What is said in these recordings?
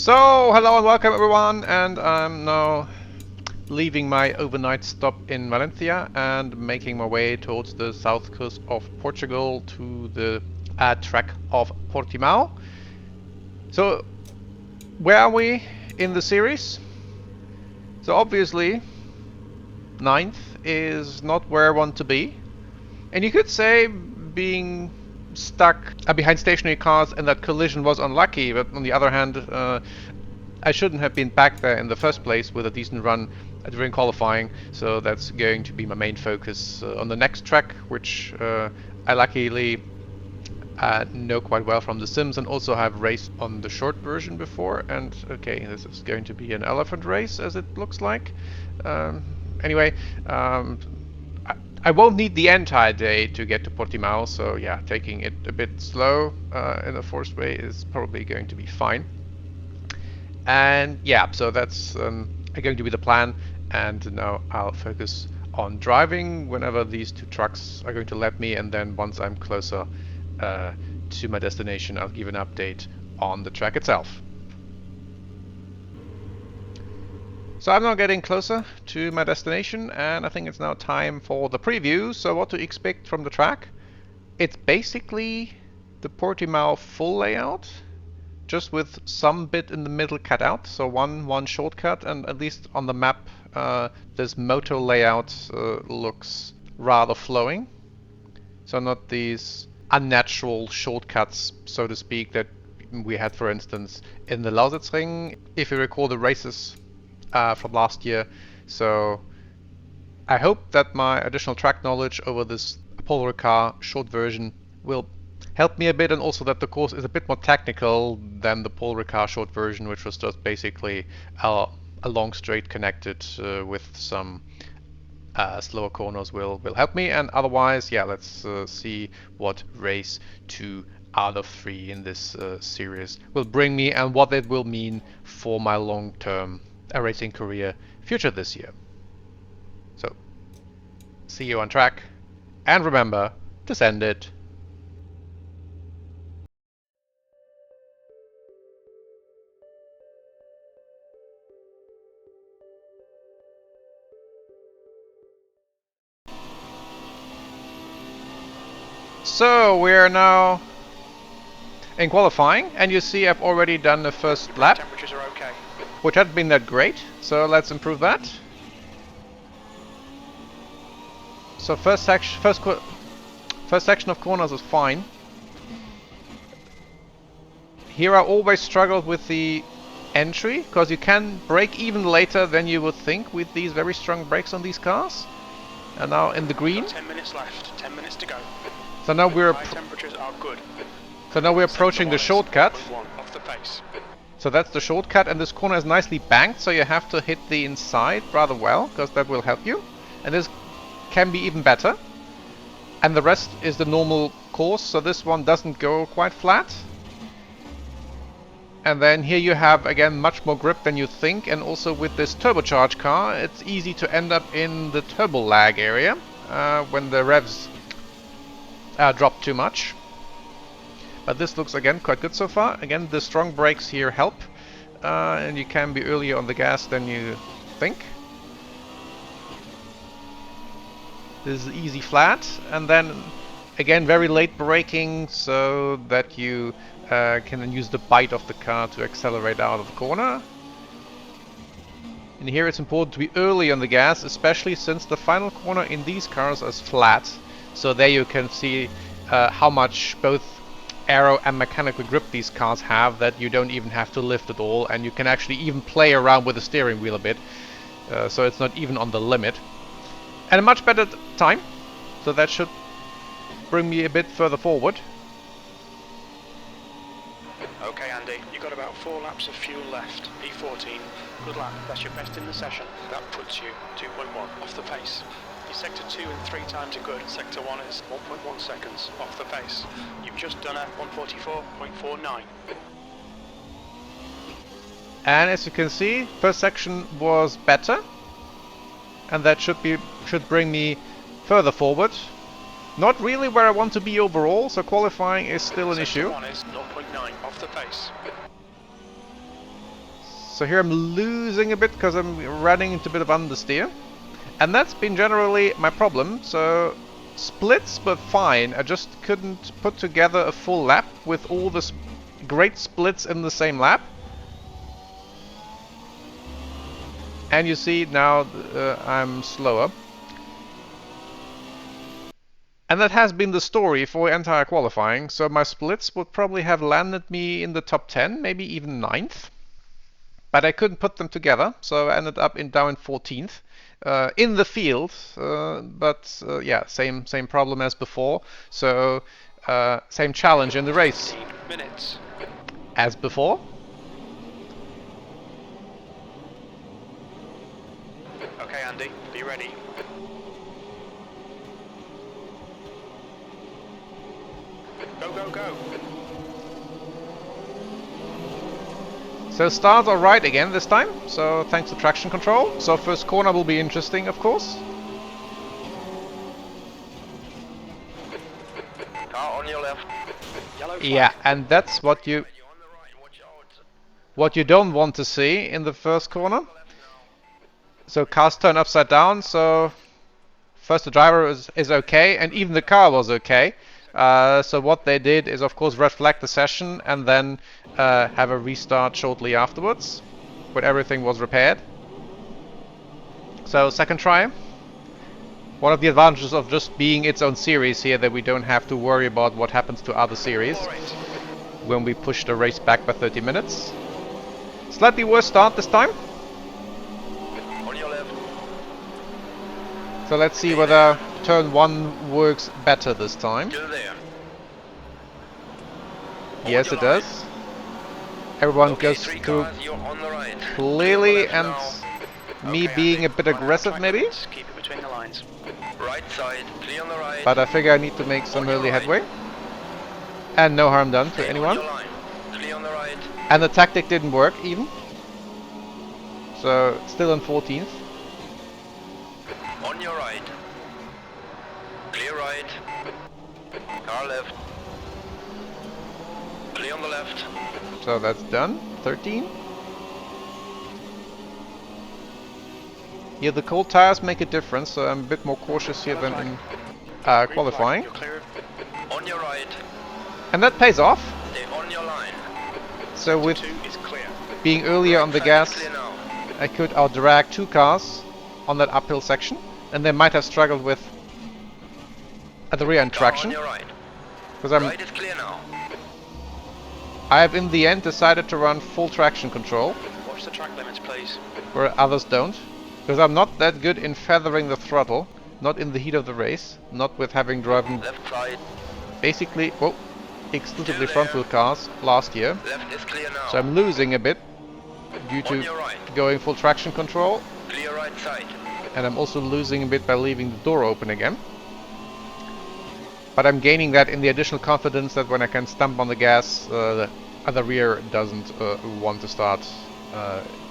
So, hello and welcome everyone, and I'm now leaving my overnight stop in Valencia and making my way towards the south coast of Portugal to the track of Portimao. So, where are we in the series? So obviously, 9th is not where I want to be. And you could say being stuck behind stationary cars and that collision was unlucky, but on the other hand, I shouldn't have been back there in the first place with a decent run during qualifying, so that's going to be my main focus on the next track, which I luckily know quite well from the Sims and also have raced on the short version before. And okay, this is going to be an elephant race as it looks like. Anyway, I won't need the entire day to get to Portimao, so yeah, taking it a bit slow in a forced way is probably going to be fine. And yeah, so that's going to be the plan, and now I'll focus on driving whenever these two trucks are going to let me, and then once I'm closer to my destination, I'll give an update on the track itself. So I'm now getting closer to my destination, and I think it's now time for the preview. So what to expect from the track? It's basically the Portimao full layout, just with some bit in the middle cut out. So one shortcut, and at least on the map, this motor layout looks rather flowing. So not these unnatural shortcuts, so to speak, that we had, for instance, in the Lausitzring, if you recall the races from last year. So I hope that my additional track knowledge over this Apollo car short version will help me a bit, and also that the course is a bit more technical than the Paul Ricard short version, which was just basically a long straight connected with some slower corners will help me. And otherwise, yeah, let's see what race 2 out of 3 in this series will bring me and what it will mean for my long-term racing career future this year. So, see you on track, and remember to send it. So we are now in qualifying, and you see I've already done the first lap. Temperatures are okay, Which hadn't been that great, so let's improve that. So first section of corners is fine. Here I always struggled with the entry, because you can brake even later than you would think with these very strong brakes on these cars. And now in the green. 10 minutes left, 10 minutes to go. So now we're temperatures are good. So now we're approaching the shortcut. Off the pace. So that's the shortcut, and this corner is nicely banked, so you have to hit the inside rather well, because that will help you. And this can be even better. And the rest is the normal course, so this one doesn't go quite flat. And then here you have, again, much more grip than you think, and also with this turbocharged car, it's easy to end up in the turbo lag area when the revs drop too much. But this looks, again, quite good so far. Again, the strong brakes here help, and you can be earlier on the gas than you think. This is easy flat, and then again very late braking so that you can then use the bite of the car to accelerate out of the corner. And here it's important to be early on the gas, especially since the final corner in these cars is flat. So there you can see how much both aero and mechanical grip these cars have, that you don't even have to lift at all, and you can actually even play around with the steering wheel a bit, so it's not even on the limit. And a much better time, so that should bring me a bit further forward. Okay, Andy, you've got about 4 laps of fuel left. E14, good lap, that's your best in the session. That puts you 2.1 off the pace. Your sector 2 and 3 times are good. Sector 1 is 1.1 seconds off the pace. You've just done a 144.49. And as you can see, first section was better, and that should bring me further forward. Not really where I want to be overall, so qualifying is still an issue. Sector 1 is 0.9 off the pace. So here I'm losing a bit because I'm running into a bit of understeer. And that's been generally my problem. So splits were fine. I just couldn't put together a full lap with all the great splits in the same lap. And you see now I'm slower. And that has been the story for entire qualifying. So my splits would probably have landed me in the top 10, maybe even 9th. But I couldn't put them together, so I ended up down in 14th. In the field, but yeah, same problem as before. So same challenge in the race minutes. as before. Okay, Andy, be ready. Go, go, go. So stars are right again this time, so thanks to traction control. So first corner will be interesting, of course. Car on your left. Yellow flag. Yeah, and that's what you don't want to see in the first corner. So cars turn upside down, so first the driver is okay, and even the car was okay. So what they did is, of course, red flag the session and then have a restart shortly afterwards, when everything was repaired. So second try. One of the advantages of just being its own series here, that we don't have to worry about what happens to other series when we push the race back by 30 minutes. Slightly worse start this time. On your left. So let's see whether turn 1 works better this time. Still there. Yes, it does. Everyone Okay, goes 3 through cars, you're on the right. clearly, Left and now. me Okay, being Andy, a bit one out aggressive track maybe. limits. Keep it between the lines. Right side, clear on the right. But I figure I need to make some On your early right. headway. And no harm done to Stay on anyone. your line. Clear on the right. And the tactic didn't work even. So still in 14th. On your right. Clear right. Car left. Clear on the left. So that's done. 13. Yeah, the cold tires make a difference, so I'm a bit more cautious here than in qualifying. You're clear. On your right. And that pays off. Stay on your line. So with 2 is clear. being earlier on the Track is gas, clear now. I could outdrag 2 cars on that uphill section, and they might have struggled with at the rear end Car on traction. your right. Because Right is clear now. I have in the end decided to run full traction control, Watch the track limits, please. where others don't. Because I'm not that good in feathering the throttle, not in the heat of the race, not with having driven Left side. basically, exclusively Still front there. wheel cars last year. Left is clear now. So I'm losing a bit due On to your right. going full traction control, Clear right side. and I'm also losing a bit by leaving the door open again. But I'm gaining that in the additional confidence that when I can stump on the gas, the other rear doesn't want to start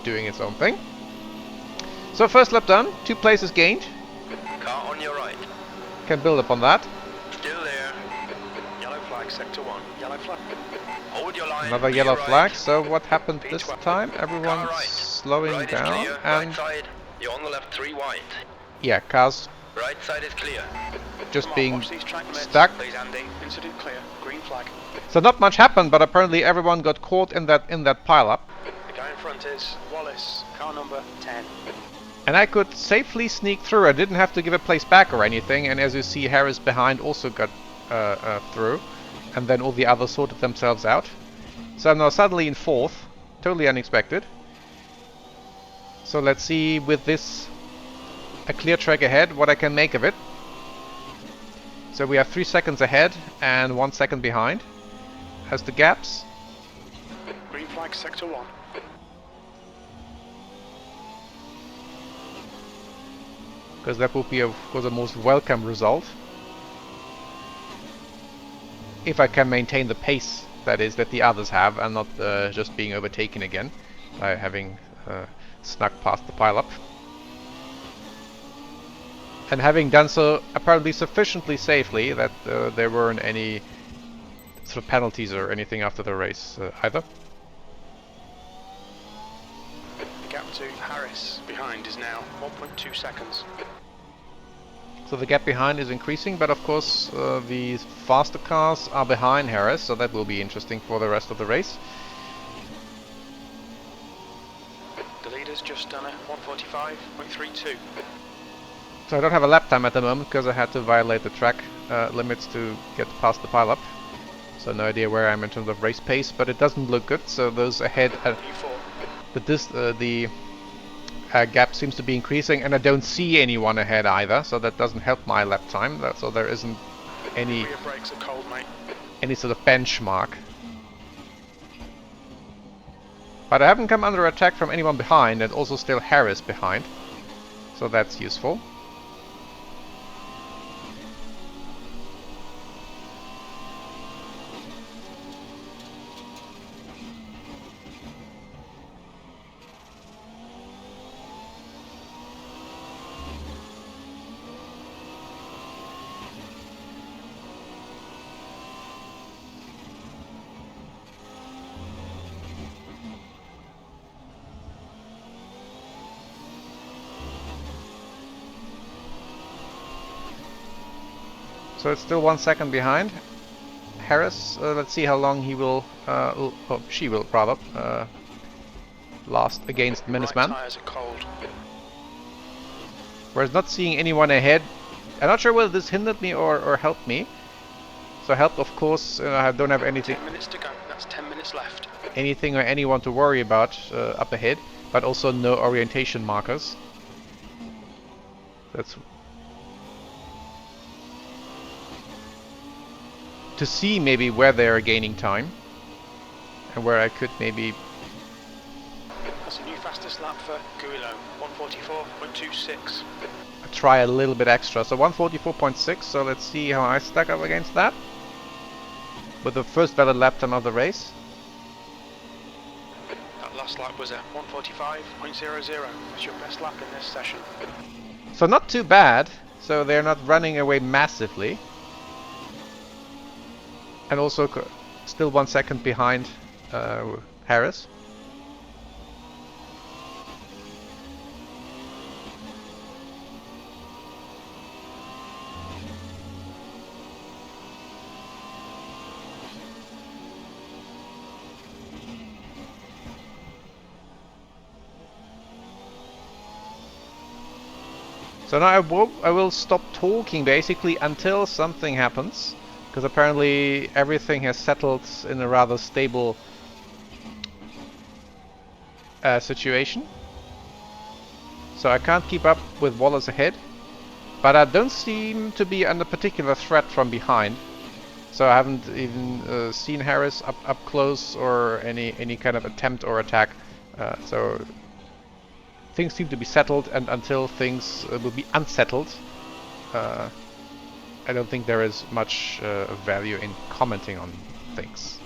doing its own thing. So first lap done, 2 places gained. Car on your right. Can build upon that. Still there. Yellow flag, sector 1. Yellow flag. Hold your line. Another clear yellow right. flag. So what happened this P12. time? Car Everyone's right. slowing Right is down, clear. and Right side. You're on the left, 3 wide. yeah, cars Right side is clear. just Come on, being watch these track limits, stuck. please, Andy. Incident clear. Green flag. So not much happened, but apparently everyone got caught in that pile-up. The guy in front is Wallace, car number 10. And I could safely sneak through. I didn't have to give a place back or anything. And as you see, Harris behind also got through. And then all the others sorted themselves out. So I'm now suddenly in 4th. Totally unexpected. So let's see with this a clear track ahead what I can make of it. So we have 3 seconds ahead and 1 second behind. As the gaps. Green flag, sector 1. Because that would be, of course, the most welcome result. If I can maintain the pace, that is, that the others have, and not just being overtaken again by having snuck past the pile-up. And having done so apparently sufficiently safely that there weren't any sort of penalties or anything after the race either. gap to Harris behind is now 1.2 seconds. So the gap behind is increasing, but of course the faster cars are behind Harris, so that will be interesting for the rest of the race. The leader's just done a 1:45.32. So I don't have a lap time at the moment because I had to violate the track limits to get past the pile-up. So no idea where I'm in terms of race pace, but it doesn't look good. So those ahead, the gap seems to be increasing, and I don't see anyone ahead either. So that doesn't help my lap time. So there isn't any Rear brakes are cold, mate. any sort of benchmark. But I haven't come under attack from anyone behind, and also still Harris behind. So that's useful. So it's still 1 second behind Harris. Let's see how long he will, she will rather, last against Minuteman. Right tires are cold. Whereas not seeing anyone ahead, I'm not sure whether this hindered me or helped me. So helped, of course, I don't have anything. 10 minutes to go. That's 10 minutes left. Anything or anyone to worry about up ahead, but also no orientation markers. That's to see maybe where they are gaining time and where I could maybe. That's a new fastest lap for Guilo, 1:44.26. Try a little bit extra. So 1:44.6. So let's see how I stack up against that with the first valid lap time of the race. That last lap was at 1:45.00. That's your best lap in this session. So not too bad. So they're not running away massively. And also still 1 second behind Harris. So now I will stop talking basically until something happens. Because apparently everything has settled in a rather stable situation. So I can't keep up with Wallace ahead. But I don't seem to be under particular threat from behind. So I haven't even seen Harris up close or any kind of attempt or attack. So things seem to be settled, and until things will be unsettled, I don't think there is much value in commenting on things.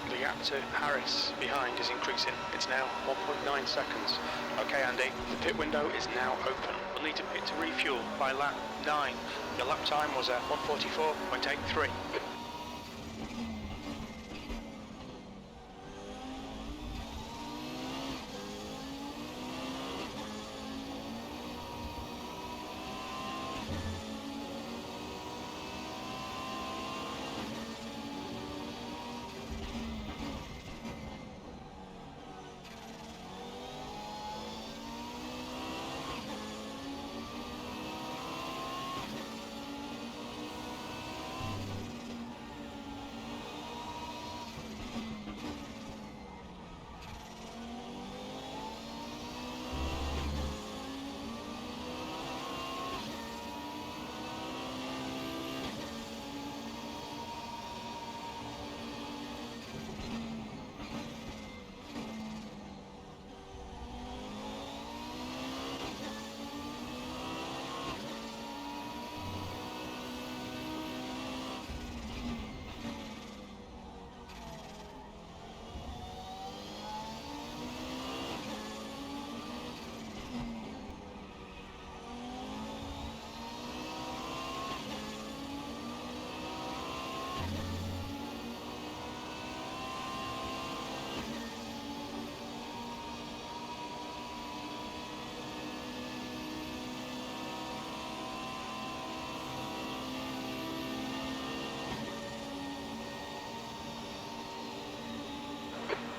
The gap to Harris behind is increasing. It's now 1.9 seconds. Okay, Andy, the pit window is now open. We'll need to pit to refuel by lap 9. Your lap time was at 1:44.83.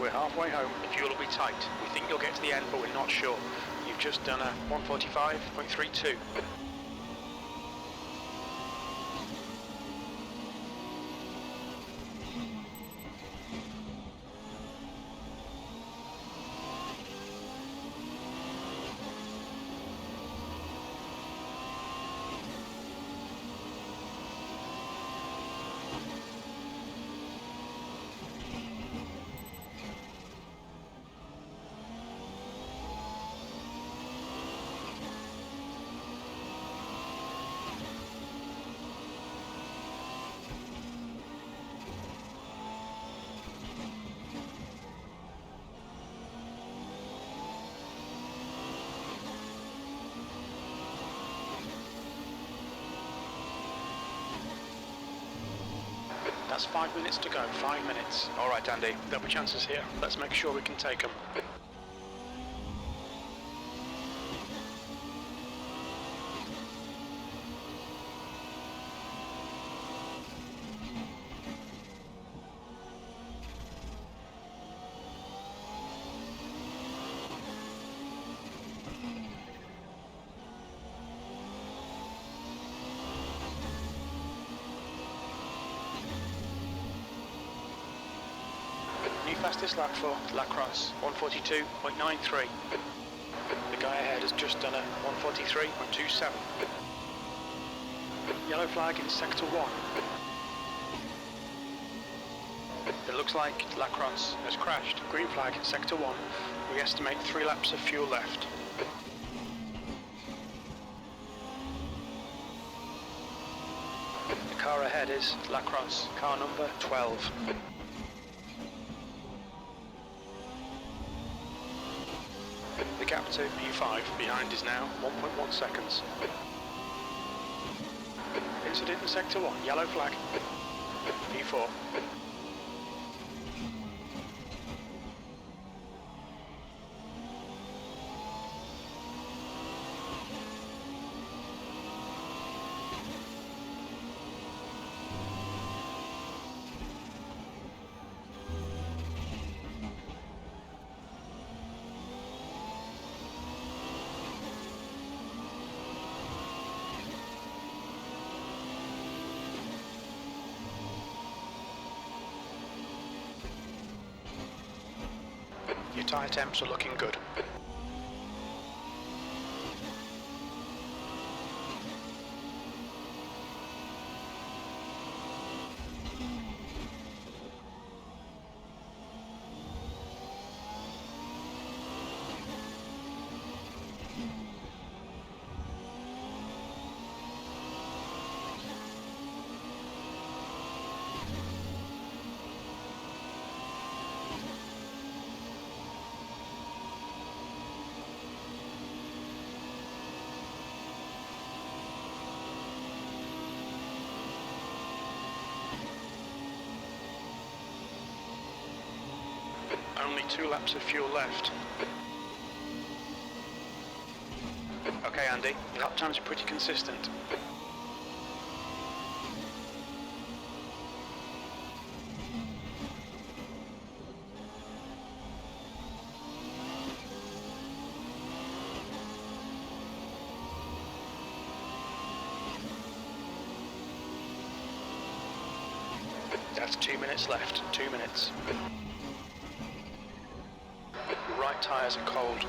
We're halfway home. The fuel will be tight. We think you'll get to the end, but we're not sure. You've just done a 145.32. That's 5 minutes to go, 5 minutes. All right, Andy, there'll be chances here. Let's make sure we can take them. Fastest lap for Lacrosse, 142.93. The guy ahead has just done a 143.27. Yellow flag in sector 1. It looks like Lacrosse has crashed. Green flag in sector 1. We estimate 3 laps of fuel left. The car ahead is Lacrosse, car number 12. The gap to P5 behind is now 1.1 seconds. Incident in sector 1, yellow flag. P4. Your tyre temps are looking good. Only 2 laps of fuel left. Okay, Andy, lap times are pretty consistent. That's 2 minutes left, 2 minutes. Right tyres are cold.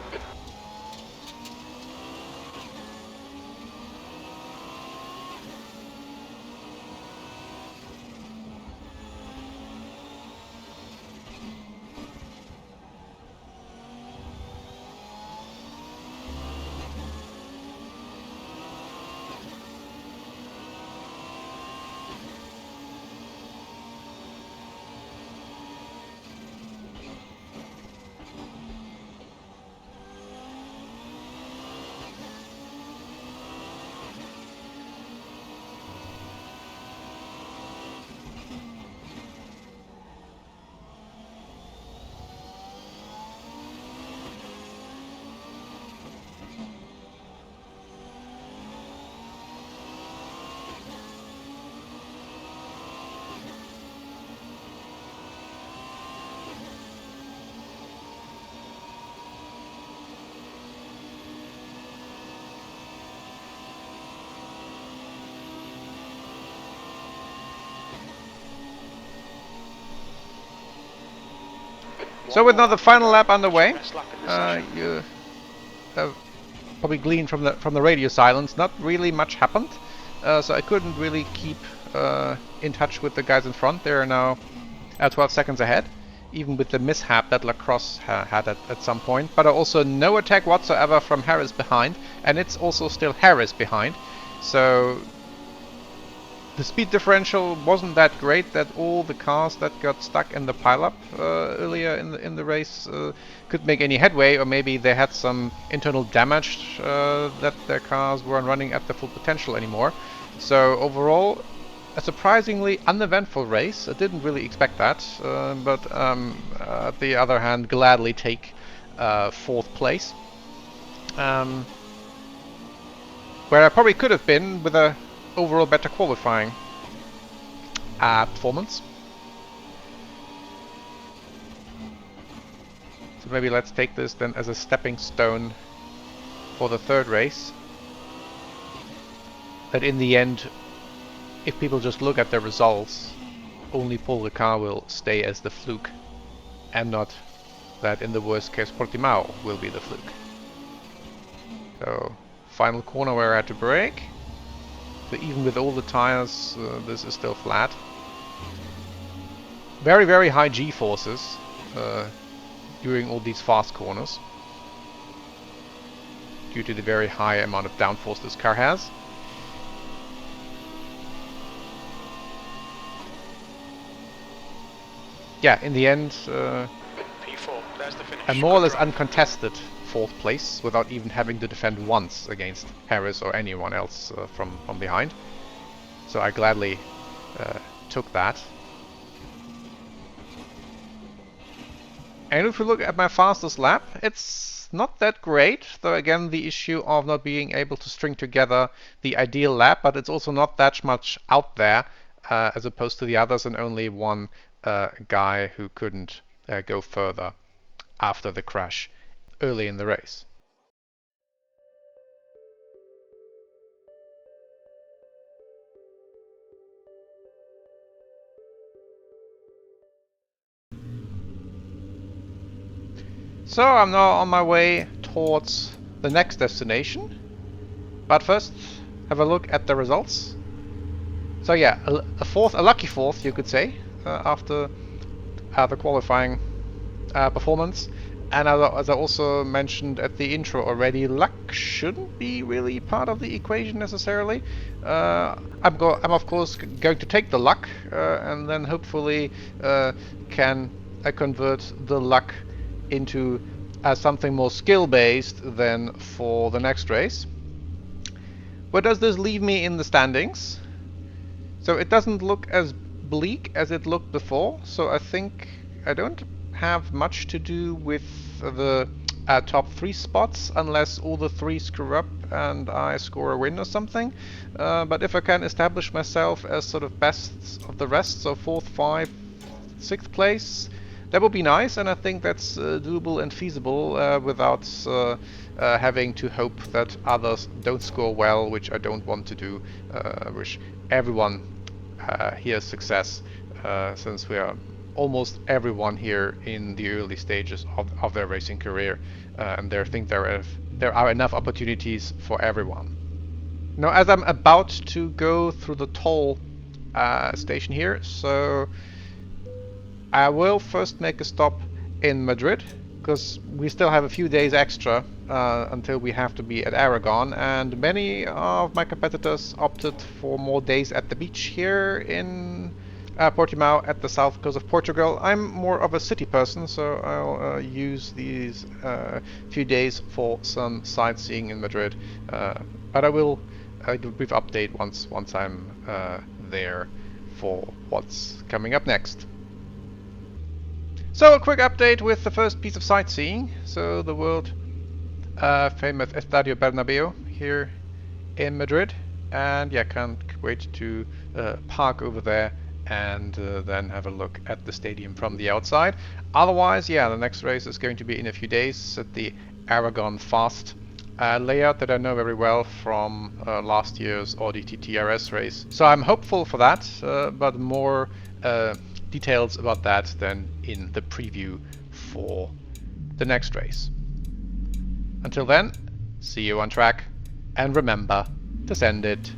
So with now the final lap underway, Best lap in the session. you have probably gleaned from the radio silence, not really much happened. So I couldn't really keep in touch with the guys in front. They are now 12 seconds ahead, even with the mishap that Lacrosse had at some point. But also no attack whatsoever from Harris behind, and it's also still Harris behind. So the speed differential wasn't that great that all the cars that got stuck in the pileup earlier in the race could make any headway, or maybe they had some internal damage that their cars weren't running at the full potential anymore. So overall, a surprisingly uneventful race. I didn't really expect that, but at the other hand, gladly take 4th place. Where I probably could have been with a overall better qualifying performance. So maybe let's take this then as a stepping stone for the 3rd race. That in the end, if people just look at the results, only Paul Ricard will stay as the fluke, and not that in the worst case Portimao will be the fluke. So, final corner where I had to brake. So even with all the tires, this is still flat. Very, very high G-forces during all these fast corners, due to the very high amount of downforce this car has. Yeah, in the end, P4, there's the finish. a more or less Good drive. uncontested 4th place without even having to defend once against Harris or anyone else from behind. So I gladly took that. And if you look at my fastest lap, it's not that great, though again the issue of not being able to string together the ideal lap, but it's also not that much out there as opposed to the others, and only one guy who couldn't go further after the crash early in the race. So I'm now on my way towards the next destination, but first have a look at the results. So yeah, a lucky 4th you could say, after the qualifying performance. And as I also mentioned at the intro already, luck shouldn't be really part of the equation necessarily. I'm of course going to take the luck and then hopefully can convert the luck into something more skill-based than for the next race. Where does this leave me in the standings? So it doesn't look as bleak as it looked before, so I think I don't have much to do with the top 3 spots unless all the 3 screw up and I score a win or something. But if I can establish myself as sort of best of the rest, so 4th, 5th, 6th place, that would be nice, and I think that's doable and feasible without having to hope that others don't score well, which I don't want to do. I wish everyone here success, since we are almost everyone here in the early stages of their racing career, and I think there are enough opportunities for everyone. Now, as I'm about to go through the toll station here, so I will first make a stop in Madrid, because we still have a few days extra until we have to be at Aragon, and many of my competitors opted for more days at the beach here in Portimao at the south coast of Portugal. I'm more of a city person, so I'll use these few days for some sightseeing in Madrid, but I will do a brief update once I'm there for what's coming up next. So a quick update with the first piece of sightseeing. So the world famous Estadio Bernabeu here in Madrid, and yeah, can't wait to park over there and then have a look at the stadium from the outside. Otherwise, yeah, the next race is going to be in a few days at the Aragon Fast layout that I know very well from last year's Audi TT RS race. So I'm hopeful for that, but more details about that then in the preview for the next race. Until then, see you on track, and remember to send it